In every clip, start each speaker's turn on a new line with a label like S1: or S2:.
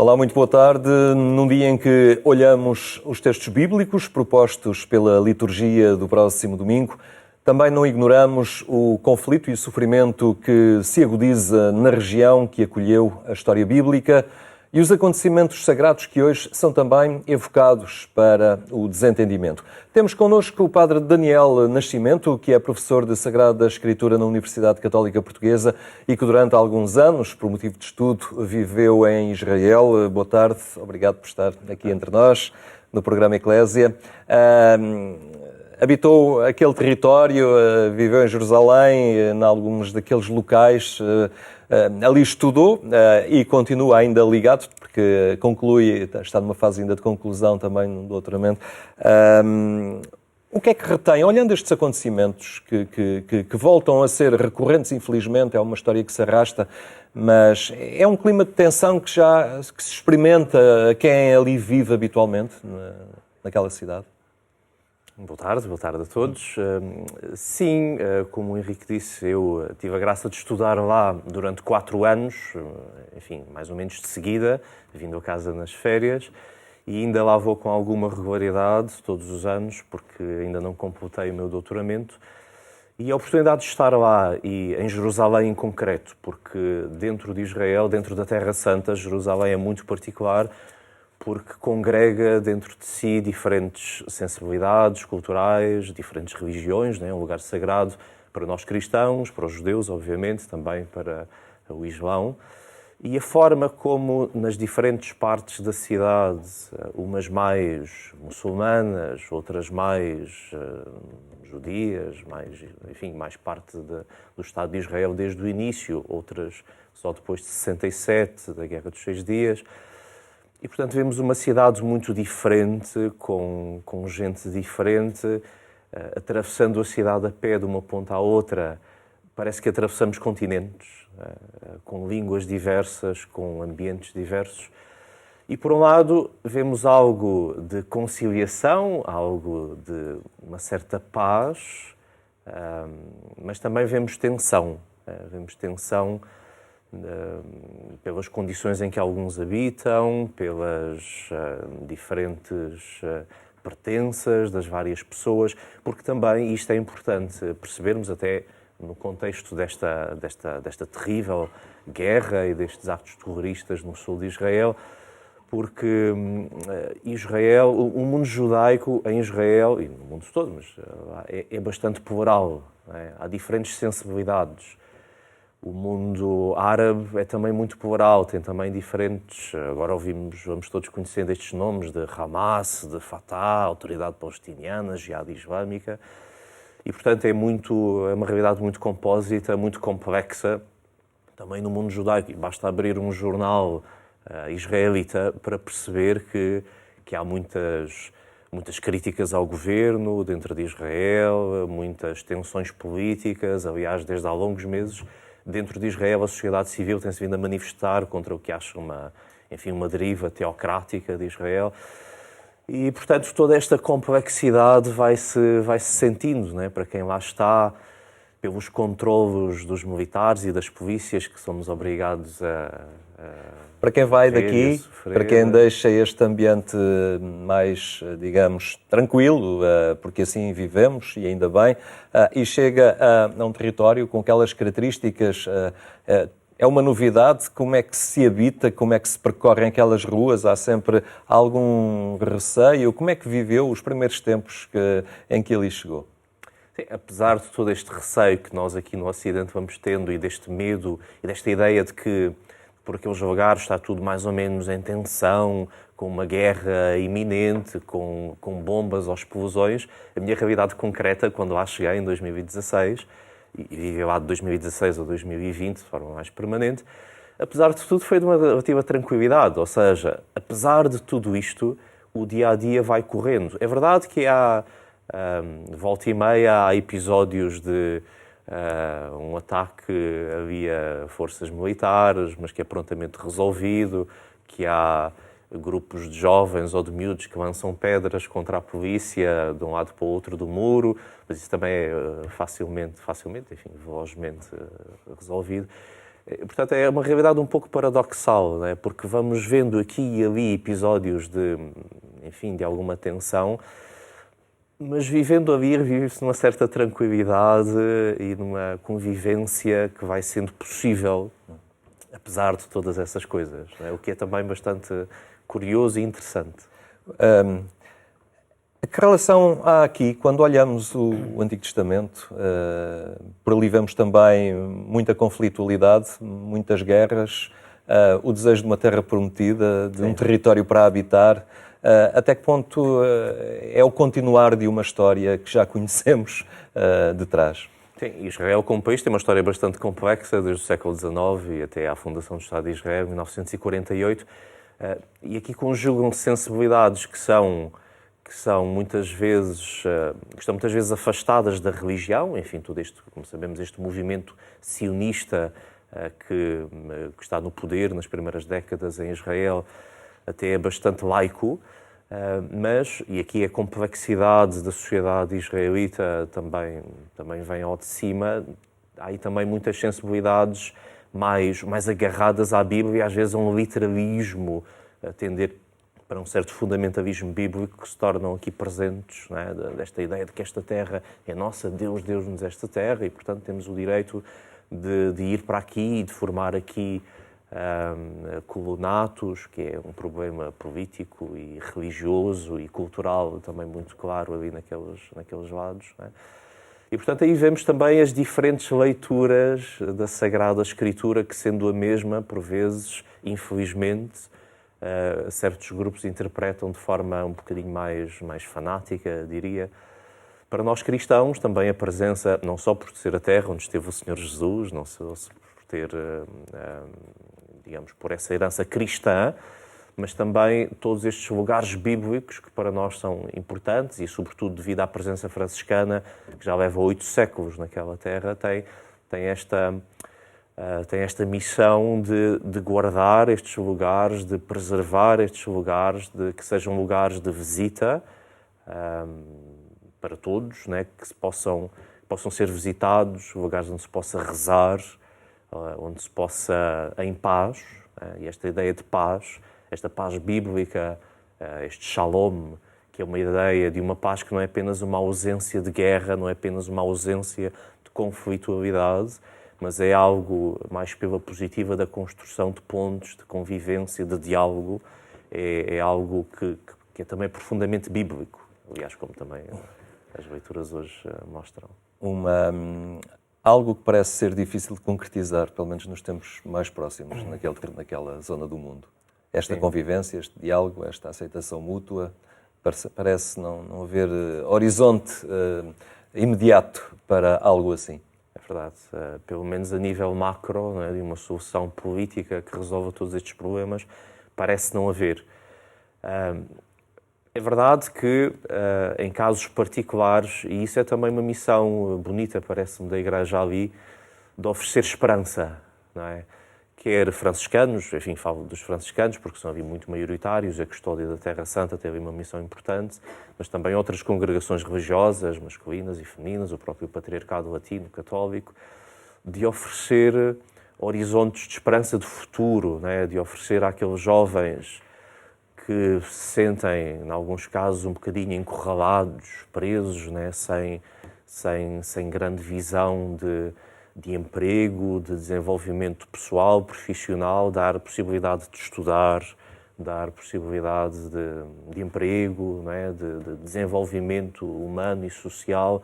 S1: Olá, muito boa tarde. Num dia em que olhamos os textos bíblicos propostos pela liturgia do próximo domingo, também não ignoramos o conflito e o sofrimento que se agudiza na região que acolheu a história bíblica e os acontecimentos sagrados que hoje são também evocados para o desentendimento. Temos connosco o padre Daniel Nascimento, que é professor de Sagrada Escritura na Universidade Católica Portuguesa e que durante alguns anos, por motivo de estudo, viveu em Israel. Boa tarde, obrigado por estar aqui entre nós no programa Eclésia. Habitou aquele território, viveu em Jerusalém, em alguns daqueles locais, ali estudou e continua ainda ligado, porque conclui, está numa fase ainda de conclusão também do doutoramento. O que é que retém, olhando estes acontecimentos que voltam a ser recorrentes, infelizmente, é uma história que se arrasta, mas é um clima de tensão que se experimenta a quem ali vive habitualmente, naquela cidade?
S2: Boa tarde a todos. Sim, como o Henrique disse, eu tive a graça de estudar lá durante 4 anos, enfim, mais ou menos de seguida, vindo a casa nas férias, e ainda lá vou com alguma regularidade todos os anos, porque ainda não completei o meu doutoramento. E a oportunidade de estar lá, e em Jerusalém em concreto, porque dentro de Israel, dentro da Terra Santa, Jerusalém é muito particular, porque congrega dentro de si diferentes sensibilidades culturais, diferentes religiões, né? Um lugar sagrado para nós cristãos, para os judeus, obviamente, também para o Islão. E a forma como nas diferentes partes da cidade, umas mais muçulmanas, outras mais judias, mais parte do Estado de Israel desde o início, outras só depois de 67, da Guerra dos 6 Dias. E, portanto, vemos uma cidade muito diferente, com gente diferente, atravessando a cidade a pé de uma ponta à outra. Parece que atravessamos continentes, com línguas diversas, com ambientes diversos. E, por um lado, vemos algo de conciliação, algo de uma certa paz, mas também vemos tensão. Vemos tensão pelas condições em que alguns habitam, pelas diferentes pertenças das várias pessoas, porque também isto é importante percebermos até no contexto desta terrível guerra e destes atos terroristas no sul de Israel, porque Israel, o mundo judaico em Israel, e no mundo todo, mas é bastante plural, não é? Há diferentes sensibilidades. O mundo árabe é também muito plural, tem também diferentes... Agora vamos todos conhecendo estes nomes de Hamas, de Fatah, Autoridade Palestiniana, Jihad Islâmica. E, portanto, é uma realidade muito compósita, muito complexa. Também no mundo judaico, basta abrir um jornal israelita para perceber que há muitas críticas ao governo dentro de Israel, muitas tensões políticas, aliás, desde há longos meses. Dentro de Israel, a sociedade civil tem-se vindo a manifestar contra o que acha uma deriva teocrática de Israel. E, portanto, toda esta complexidade vai-se sentindo, né, para quem lá está, pelos controlos dos militares e das polícias que somos obrigados a
S1: para quem vai daqui, para quem deixa este ambiente mais, digamos, tranquilo, porque assim vivemos, e ainda bem, e chega a um território com aquelas características, é uma novidade. Como é que se habita, como é que se percorrem aquelas ruas? Há sempre algum receio? Como é que viveu os primeiros tempos em que ali chegou?
S2: Sim, apesar de todo este receio que nós aqui no Ocidente vamos tendo, e deste medo, e desta ideia de que por aqueles lugares está tudo mais ou menos em tensão, com uma guerra iminente, com bombas ou explosões, a minha realidade concreta, quando lá cheguei em 2016, e vivi lá de 2016 a 2020 de forma mais permanente, apesar de tudo foi de uma relativa tranquilidade, ou seja, apesar de tudo isto, o dia-a-dia vai correndo. É verdade que há, volta e meia, há episódios de um ataque, havia forças militares, mas que é prontamente resolvido, que há grupos de jovens ou de miúdos que lançam pedras contra a polícia de um lado para o outro do muro, mas isso também é facilmente, enfim, velozmente resolvido. Portanto, é uma realidade um pouco paradoxal, não é? Porque vamos vendo aqui e ali episódios de alguma tensão, mas vivendo ali, vive-se numa certa tranquilidade e numa convivência que vai sendo possível, apesar de todas essas coisas, não é? O que é também bastante curioso e interessante.
S1: Que relação há aqui, quando olhamos o Antigo Testamento, por ali vemos também muita conflitualidade, muitas guerras, o desejo de uma terra prometida, de um território para habitar. Até que ponto é o continuar de uma história que já conhecemos de trás?
S2: Sim, Israel como país tem uma história bastante complexa, desde o século XIX e até à fundação do Estado de Israel, em 1948, e aqui conjugam-se sensibilidades que estão muitas vezes afastadas da religião, enfim, todo este, como sabemos, este movimento sionista que está no poder nas primeiras décadas em Israel, até é bastante laico, e aqui a complexidade da sociedade israelita também vem ao de cima. Há aí também muitas sensibilidades mais agarradas à Bíblia e às vezes a um literalismo, a tender para um certo fundamentalismo bíblico que se tornam aqui presentes, não é? Desta ideia de que esta terra é nossa, Deus deu-nos esta terra e, portanto, temos o direito de ir para aqui e de formar aqui colonatos, que é um problema político e religioso e cultural também muito claro ali naqueles lados, não é? E, portanto, aí vemos também as diferentes leituras da Sagrada Escritura, que, sendo a mesma, por vezes, infelizmente, certos grupos interpretam de forma um bocadinho mais fanática, diria. Para nós cristãos, também a presença, não só por ser a terra onde esteve o Senhor Jesus, não só por ter, digamos, por essa herança cristã, mas também todos estes lugares bíblicos que para nós são importantes e, sobretudo, devido à presença franciscana, que já leva 8 séculos naquela terra, tem esta missão de guardar estes lugares, de preservar estes lugares, de que sejam lugares de visita para todos, né? Que possam ser visitados, lugares onde se possa rezar, onde se possa, em paz, e esta ideia de paz, esta paz bíblica, este shalom, que é uma ideia de uma paz que não é apenas uma ausência de guerra, não é apenas uma ausência de conflitualidade, mas é algo mais pela positiva da construção de pontos, de convivência, de diálogo. É algo que é também profundamente bíblico, aliás, como também as leituras hoje mostram.
S1: Algo que parece ser difícil de concretizar, pelo menos nos tempos mais próximos, naquela zona do mundo. Esta convivência, este diálogo, esta aceitação mútua, parece não haver horizonte imediato para algo assim.
S2: É verdade. Pelo menos a nível macro, não é, de uma solução política que resolva todos estes problemas, parece não haver. É verdade que, em casos particulares, e isso é também uma missão bonita, parece-me, da Igreja ali, de oferecer esperança, não é? Quer franciscanos, enfim, falo dos franciscanos, porque são ali muito maioritários, a custódia da Terra Santa teve uma missão importante, mas também outras congregações religiosas, masculinas e femininas, o próprio Patriarcado Latino Católico, de oferecer horizontes de esperança de futuro, né? De oferecer àqueles jovens que se sentem, em alguns casos, um bocadinho encurralados, presos, né? sem grande visão de emprego, de desenvolvimento pessoal, profissional, dar possibilidade de estudar, dar possibilidade de emprego, não é? De desenvolvimento humano e social,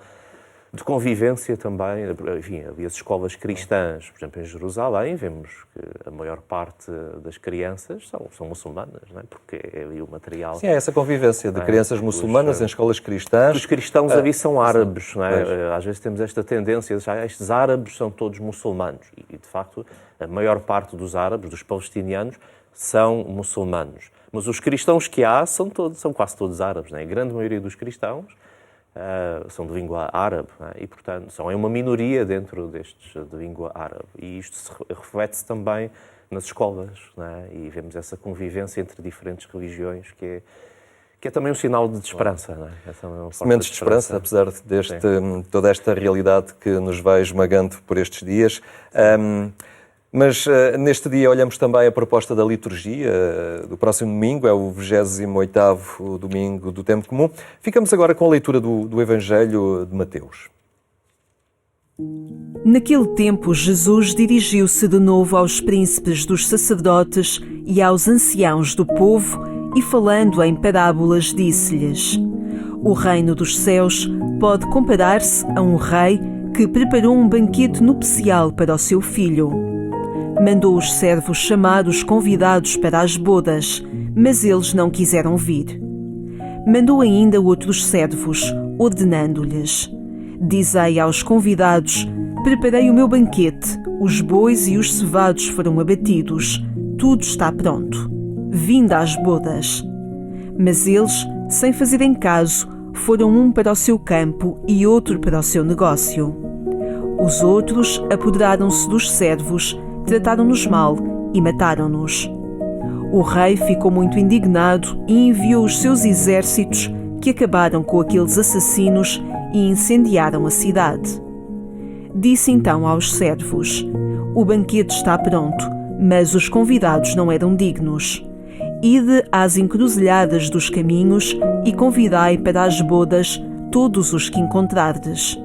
S2: de convivência também. Enfim, havia as escolas cristãs, por exemplo, em Jerusalém, vemos que a maior parte das crianças são muçulmanas, não é? Porque é ali o material.
S1: Sim, é essa convivência de crianças muçulmanas em escolas cristãs.
S2: Os cristãos ali são árabes, não é? Às vezes temos esta tendência de achar estes árabes são todos muçulmanos. E, de facto, a maior parte dos árabes, dos palestinianos, são muçulmanos. Mas os cristãos que há são quase todos árabes, não é? A grande maioria dos cristãos são de língua árabe, não é? E, portanto, são uma minoria dentro destes de língua árabe. E isto reflete-se também nas escolas, não é? E vemos essa convivência entre diferentes religiões que é também um sinal de esperança, não é?
S1: Sementes de esperança, apesar de toda esta realidade que nos vai esmagando por estes dias. Mas neste dia olhamos também a proposta da liturgia do próximo domingo, é o 28º domingo do Tempo Comum. Ficamos agora com a leitura do Evangelho de Mateus.
S3: Naquele tempo, Jesus dirigiu-se de novo aos príncipes dos sacerdotes e aos anciãos do povo e, falando em parábolas, disse-lhes: O reino dos céus pode comparar-se a um rei que preparou um banquete nupcial para o seu filho. Mandou os servos chamar os convidados para as bodas, mas eles não quiseram vir. Mandou ainda outros servos, ordenando-lhes: Dizei aos convidados: Preparei o meu banquete, os bois e os cevados foram abatidos, tudo está pronto. Vinde às bodas. Mas eles, sem fazerem caso, foram um para o seu campo e outro para o seu negócio. Os outros apoderaram-se dos servos, trataram-nos mal e mataram-nos. O rei ficou muito indignado e enviou os seus exércitos, que acabaram com aqueles assassinos e incendiaram a cidade. Disse então aos servos: O banquete está pronto, mas os convidados não eram dignos. Ide às encruzilhadas dos caminhos e convidai para as bodas todos os que encontrardes.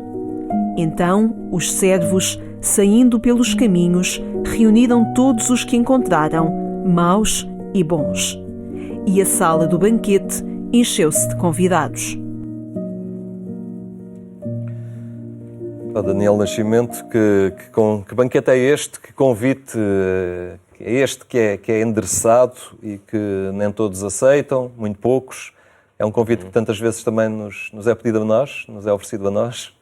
S3: Então os servos, saindo pelos caminhos, reuniram todos os que encontraram, maus e bons. E a sala do banquete encheu-se de convidados.
S1: Daniel Nascimento, que banquete é este, que convite é este que é endereçado e que nem todos aceitam, muito poucos. É um convite que tantas vezes também nos é pedido a nós, nos é oferecido a nós.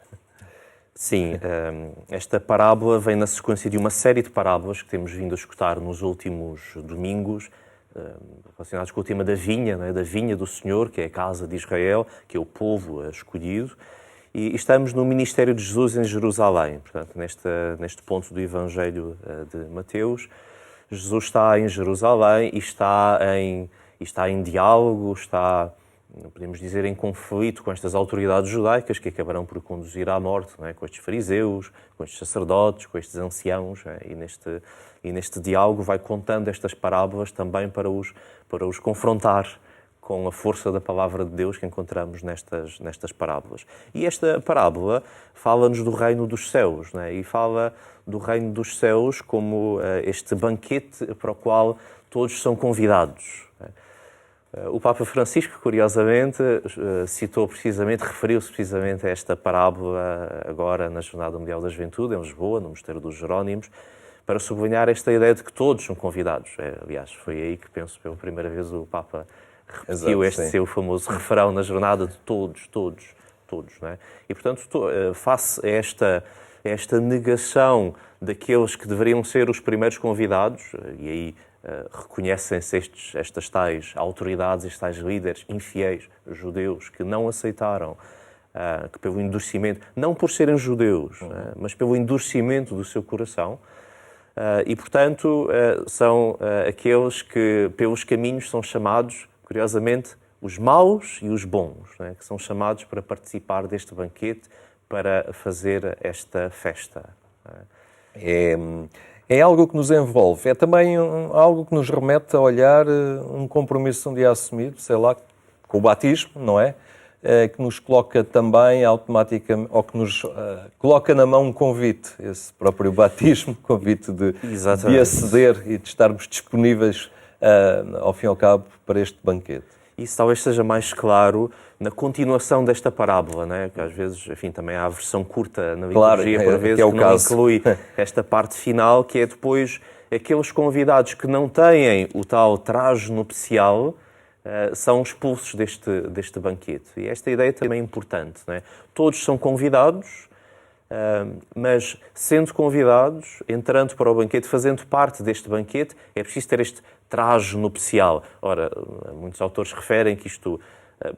S2: Sim, esta parábola vem na sequência de uma série de parábolas que temos vindo a escutar nos últimos domingos, relacionados com o tema da vinha, da vinha do Senhor, que é a casa de Israel, que é o povo escolhido. E estamos no ministério de Jesus em Jerusalém, portanto, neste ponto do Evangelho de Mateus. Jesus está em Jerusalém e está em diálogo, podemos dizer, em conflito com estas autoridades judaicas que acabarão por conduzir à morte, com estes fariseus, com estes sacerdotes, com estes anciãos, e neste diálogo vai contando estas parábolas também para os confrontar com a força da palavra de Deus que encontramos nestas parábolas. E esta parábola fala-nos do reino dos céus, e fala do reino dos céus como este banquete para o qual todos são convidados. O Papa Francisco, curiosamente, referiu-se precisamente a esta parábola agora na Jornada Mundial da Juventude, em Lisboa, no Mosteiro dos Jerónimos, para sublinhar esta ideia de que todos são convidados. Aliás, foi aí que, penso, pela primeira vez o Papa repetiu seu famoso refrão na jornada de todos. E, portanto, face a esta negação daqueles que deveriam ser os primeiros convidados, e aí reconhecem-se estas tais autoridades, estes tais líderes infiéis judeus que não aceitaram, que pelo endurecimento, não por serem judeus, mas pelo endurecimento do seu coração, e, portanto, são aqueles que pelos caminhos são chamados, curiosamente, os maus e os bons, que são chamados para participar deste banquete, para fazer esta festa.
S1: É algo que nos envolve, é também algo que nos remete a olhar um compromisso um dia assumido, sei lá, com o batismo, não é? Que nos coloca também automaticamente, ou que nos coloca na mão um convite, esse próprio batismo, convite de aceder e de estarmos disponíveis, ao fim e ao cabo, para este banquete.
S2: Isso talvez seja mais claro na continuação desta parábola, que às vezes, enfim, também há a versão curta na liturgia, por vezes, que não inclui esta parte final, que é depois aqueles convidados que não têm o tal traje nupcial, são expulsos deste banquete. E esta ideia também é importante. Todos são convidados, mas sendo convidados, entrando para o banquete, fazendo parte deste banquete, é preciso ter este traje nupcial. Ora, muitos autores referem que isto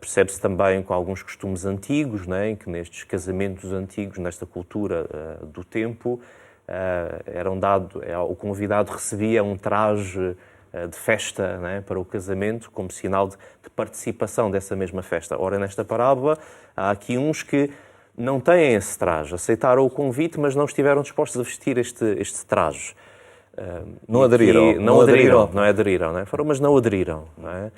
S2: percebe-se também com alguns costumes antigos, em que nestes casamentos antigos, nesta cultura do tempo, o convidado recebia um traje de festa, para o casamento, como sinal de participação dessa mesma festa. Ora, nesta parábola, há aqui uns que não têm esse traje, aceitaram o convite, mas não estiveram dispostos a vestir este traje.
S1: Não aderiram.
S2: Não aderiram, não é? Foram, mas não aderiram, não é?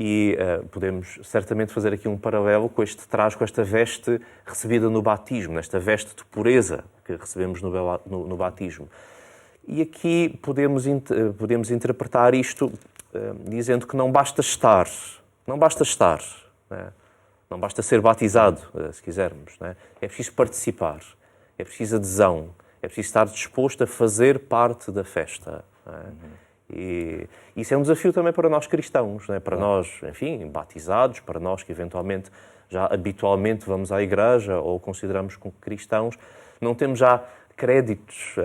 S2: E podemos certamente fazer aqui um paralelo com esta veste recebida no batismo, nesta veste de pureza que recebemos no batismo. E aqui podemos interpretar isto dizendo que não basta estar, não é? Não basta ser batizado, se quisermos, não é? É preciso participar, é preciso adesão, é preciso estar disposto a fazer parte da festa. Não é? E isso é um desafio também para nós cristãos, não é? Para nós, enfim, batizados, para nós que eventualmente já habitualmente vamos à igreja ou consideramos como cristãos, não temos já créditos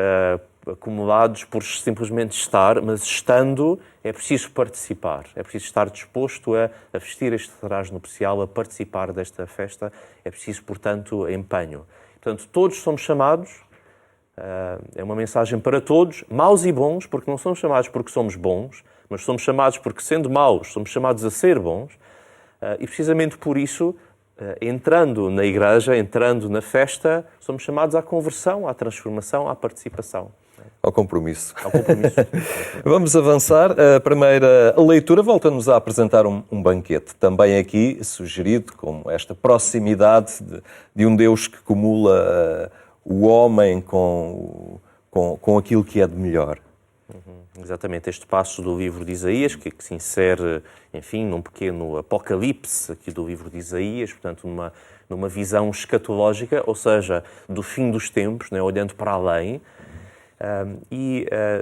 S2: acumulados por simplesmente estar, mas estando é preciso participar, é preciso estar disposto a vestir este traje nupcial, a participar desta festa, é preciso, portanto, empenho. Portanto, todos somos chamados. É uma mensagem para todos, maus e bons, porque não somos chamados porque somos bons, mas somos chamados porque, sendo maus, somos chamados a ser bons. E precisamente por isso, entrando na igreja, entrando na festa, somos chamados à conversão, à transformação, à participação.
S1: Ao compromisso.
S2: Ao compromisso.
S1: Vamos avançar. A primeira leitura volta-nos a apresentar um banquete. Também aqui sugerido como esta proximidade de um Deus que cumula o homem com aquilo que é de melhor.
S2: Exatamente, este passo do livro de Isaías, que se insere, enfim, num pequeno apocalipse aqui do livro de Isaías, portanto, numa visão escatológica, ou seja, do fim dos tempos, né, olhando para além,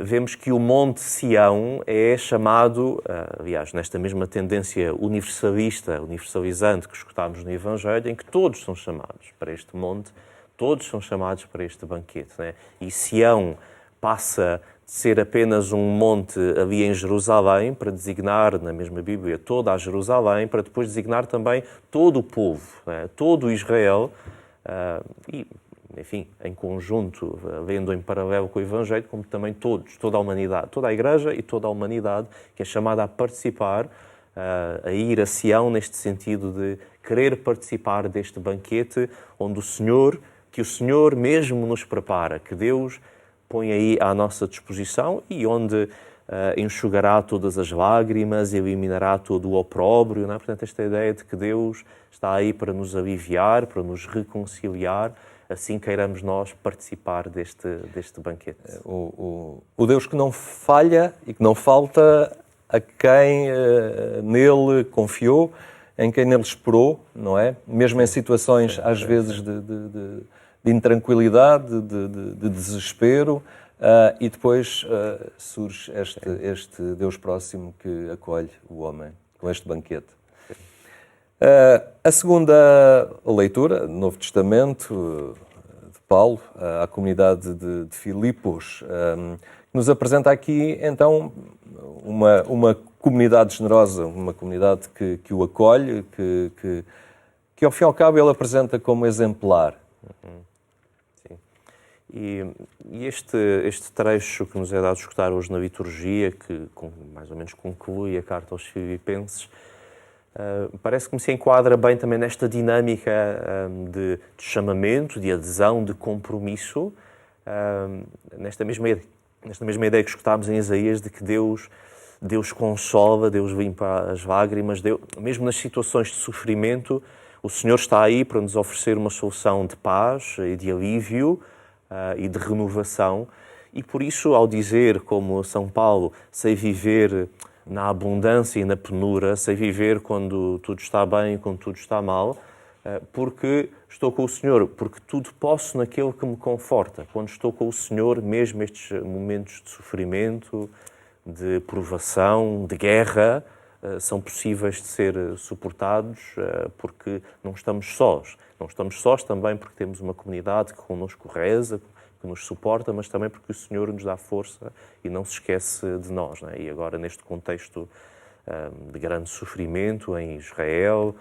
S2: vemos que o Monte Sião é chamado, aliás, nesta mesma tendência universalizante que escutámos no Evangelho, em que todos são chamados para este monte, todos são chamados para este banquete, né? E Sião passa de ser apenas um monte ali em Jerusalém, para designar, na mesma Bíblia, toda a Jerusalém, para depois designar também todo o povo, né? Todo o Israel, e, enfim, em conjunto, lendo em paralelo com o Evangelho, como também toda a humanidade, toda a Igreja e toda a humanidade, que é chamada a participar, a ir a Sião, neste sentido de querer participar deste banquete, onde o Senhor mesmo nos prepara, que Deus põe aí à nossa disposição e onde enxugará todas as lágrimas, eliminará todo o opróbrio, não é? Portanto, esta ideia de que Deus está aí para nos aliviar, para nos reconciliar, assim queiramos nós participar deste banquete.
S1: O Deus que não falha e que não falta a quem nele confiou, em quem nele esperou, não é? Mesmo em situações, às vezes, de intranquilidade, de desespero, e depois surge este Deus próximo que acolhe o homem com este banquete. A segunda leitura, do Novo Testamento, de Paulo, à comunidade de Filipos, nos apresenta aqui, então, uma comunidade generosa, uma comunidade que o acolhe, que ao fim e ao cabo ele apresenta como exemplar.
S2: Sim. E este trecho que nos é dado escutar hoje na liturgia, que mais ou menos conclui a carta aos Filipenses, parece que me se enquadra bem também nesta dinâmica de chamamento, de adesão, de compromisso, nesta mesma ideia que escutámos em Isaías, de que Deus consola, Deus limpa as lágrimas, mesmo nas situações de sofrimento, o Senhor está aí para nos oferecer uma solução de paz e de alívio e de renovação. E por isso, ao dizer, como São Paulo, sei viver na abundância e na penura, sei viver quando tudo está bem e quando tudo está mal, porque estou com o Senhor, porque tudo posso naquele que me conforta. Quando estou com o Senhor, mesmo estes momentos de sofrimento, de provação, de guerra, são possíveis de ser suportados porque não estamos sós. Não estamos sós também porque temos uma comunidade que connosco reza, que nos suporta, mas também porque o Senhor nos dá força e não se esquece de nós, não é? E agora, neste contexto de grande sofrimento em Israel,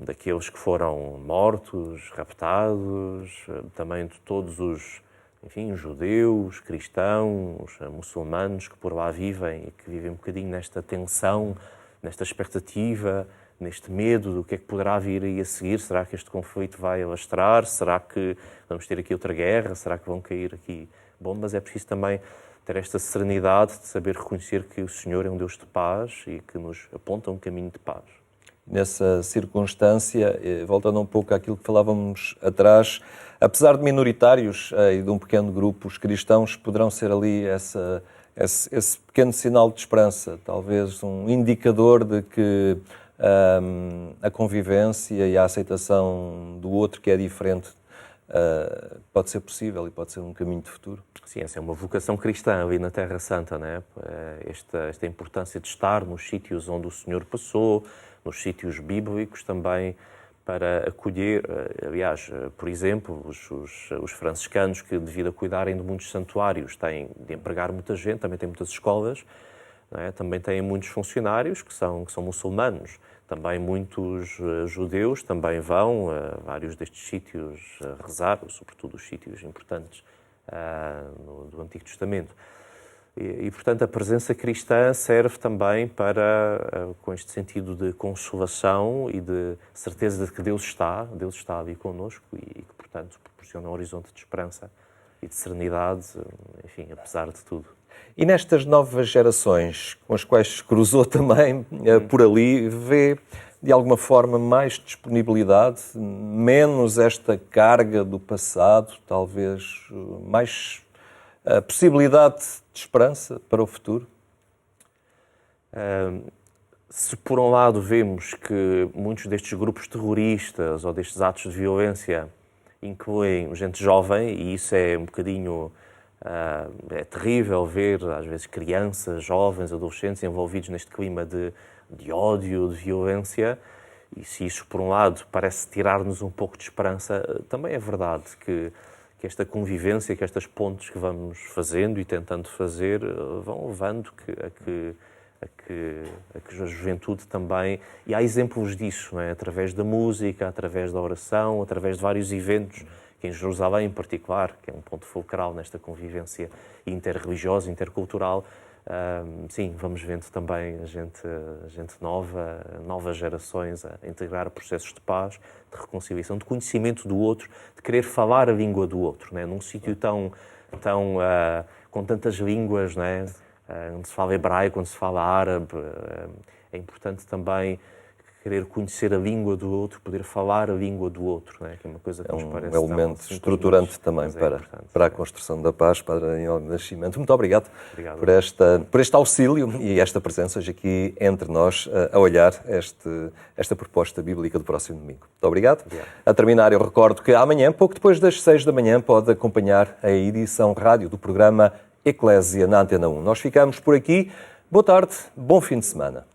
S2: daqueles que foram mortos, raptados, também de todos os, enfim, judeus, cristãos, muçulmanos que por lá vivem e que vivem um bocadinho nesta tensão, nesta expectativa, neste medo do que é que poderá vir aí a seguir. Será que este conflito vai alastrar? Será que vamos ter aqui outra guerra? Será que vão cair aqui bom, mas é preciso também ter esta serenidade de saber reconhecer que o Senhor é um Deus de paz e que nos aponta um caminho de paz.
S1: Nessa circunstância, voltando um pouco àquilo que falávamos atrás, apesar de minoritários e de um pequeno grupo, os cristãos poderão ser ali esse pequeno sinal de esperança, talvez um indicador de que a convivência e a aceitação do outro que é diferente pode ser possível e pode ser um caminho de futuro.
S2: Sim, essa é uma vocação cristã ali na Terra Santa, não é? Esta importância de estar nos sítios onde o Senhor passou, nos sítios bíblicos também, para acolher, aliás, por exemplo, os franciscanos que, devido a cuidarem de muitos santuários, têm de empregar muita gente, também têm muitas escolas, não é? Também têm muitos funcionários que são muçulmanos, também muitos judeus também vão a vários destes sítios rezar, sobretudo os sítios importantes do Antigo Testamento. E, portanto, a presença cristã serve também para, com este sentido de consolação e de certeza de que Deus está ali connosco e que, portanto, proporciona um horizonte de esperança e de serenidade, enfim, apesar de tudo.
S1: E nestas novas gerações, com as quais se cruzou também por ali, vê de alguma forma mais disponibilidade, menos esta carga do passado, talvez mais possibilidade de esperança para o futuro?
S2: Se por um lado vemos que muitos destes grupos terroristas ou destes atos de violência incluem gente jovem, e isso é um bocadinho... é terrível ver, às vezes, crianças, jovens, adolescentes envolvidos neste clima de ódio, de violência, e se isso, por um lado, parece tirar-nos um pouco de esperança, também é verdade que esta convivência, que estas pontes que vamos fazendo e tentando fazer, vão levando a que a juventude também... E há exemplos disso, não é? Através da música, através da oração, através de vários eventos, que em Jerusalém em particular, que é um ponto fulcral nesta convivência interreligiosa, intercultural, sim, vamos vendo também a gente nova, novas gerações a integrar processos de paz, de reconciliação, de conhecimento do outro, de querer falar a língua do outro, não é? Num sítio com tantas línguas, não é? Onde se fala hebraico, onde se fala árabe, é importante também querer conhecer a língua do outro, poder falar a língua do outro, não é? Que é uma coisa que nos parece
S1: um elemento estruturante também para a construção da paz, para o nascimento. Muito obrigado por este auxílio e esta presença hoje aqui entre nós a olhar esta proposta bíblica do próximo domingo. Muito obrigado. A terminar, eu recordo que amanhã, pouco depois das 6 da manhã, pode acompanhar a edição rádio do programa Eclésia na Antena 1. Nós ficamos por aqui. Boa tarde, bom fim de semana.